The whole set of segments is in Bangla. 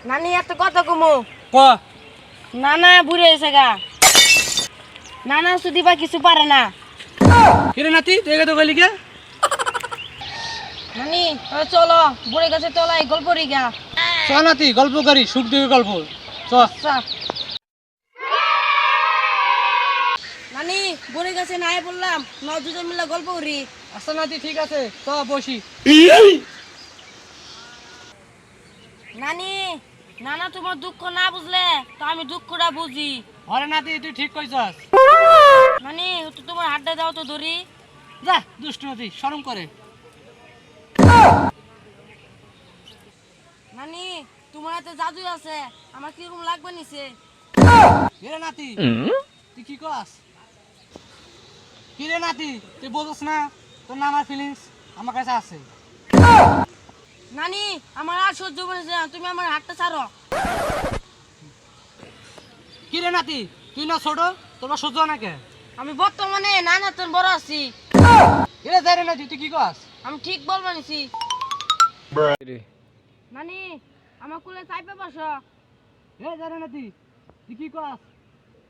নানি এত কথা কমু ক নানা বুড়ে এসে গা নানা শুধু বা কিছু পারে না। কিরে নাতি দেখে তো গেলি কে? নানি চলো বুড়ে গেছে চলো এই গল্প রিগা। চ নাতি গল্প করি সুখ দুঃখের গল্প চ। আচ্ছা নানি বুড়ে গেছে নাই বললাম ন দুজন মিলে গল্প করি। আচ্ছা নাতি ঠিক আছে চ বসি। নানি নানা তোমার দুঃখ না বুঝলে তো আমি দুঃখটা বুঝি। আরে নাতি তুই ঠিক কইছস। নানি তো তোমার হাতটা দাও তো ধরি। যা দুষ্টু নাতি শরম করে। নানি তোমার হাতে জাদু আছে আমার কিরকম লাগবে নিছে। কিরে নাতি তুই কি কস? কিরে নাতি তুই বলছ না তোর নানার ফিলিংস আমার কাছে আছে। নানি আমার আর সহ্য করেছে না তুমি আমার হাতটা ছাড়ো। কিরে নাতি তুই না ছোট তোরা সহ্য না কে? আমি বর্তমানে নানা তোর বড় আছি। কিরে যাই রে নাতি তুই কি কস? আমি ঠিক বলবো নিছি। নানি আমার কোলে চাইপে বসো। এ যাই রে নাতি তুই কি কস?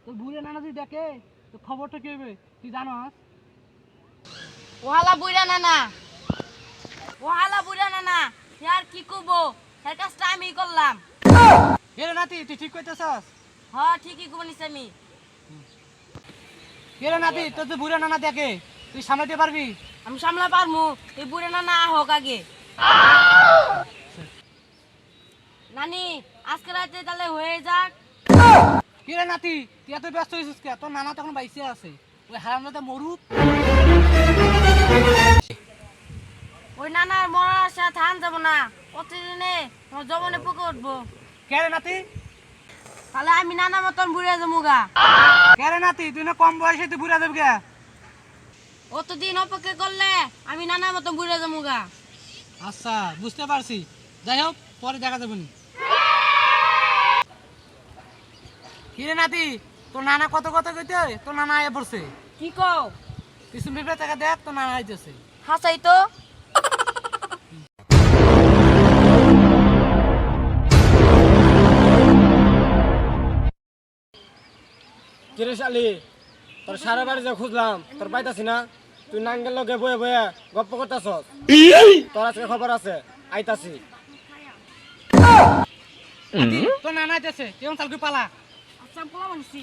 তোর বুড়ে নানা যদি দেখে তো খবরটা কি হবে তুই জানস? ওহালা বুইরা নানা ওহালা বুইরা নানা আর কি করবো এর কাজটা আমি করলাম। কিরে নাতি তুই ঠিক কইতেছস? হ্যাঁ ঠিকই করবো নিছি আমি। কিরে নাতি তোর যে বুড়ে নানা দেখে তুই সামলাতে পারবি? আমি সামলা পারমু এই বুড়ে নানা হোক আগে। নানি আজকে রাতে তাহলে হয়ে যাক। কিরে নাতি তুই এত ব্যস্ত হয়েছিস কে? তোর নানা তখন বাইসে আছে ওই হারামজাদা মরুক। ওই নানার মরার আশা থান যাব না প্রতিদিনে আমার জবনে পুকে উঠবো। কেরে নাতি? তাহলে আমি নানা মতন বুড়ে যাবো গা। কেরে নাতি তুই না কম বয়সে তুই বুড়া যাবি কে? অতদিন অপেক্ষা করলে আমি নানা মতন বুড়ে যাবো গা। আচ্ছা বুঝতে পারছি যাই হোক পরে দেখা যাবে নি। কিরে নাতি তোর নানা কত কথা কইতে তোর নানা আয়া পড়ছে। কি কও? পিছন পিছনে টাকা দেখ তোর নানা আইতেছে। হাসাই তো। কিরে শালি তোর সারা বাড়ি যা খুঁজলাম তোর পাইতাছি না। তুই নাঙ্গেল লগে বয়ে বয়ে গপ্প করতেছস। তোর আজকে খবর আছে আইতাছি। তোর নানা আইতেছে কেমন চালকি পালা। আচ্ছা পোলা মানছি।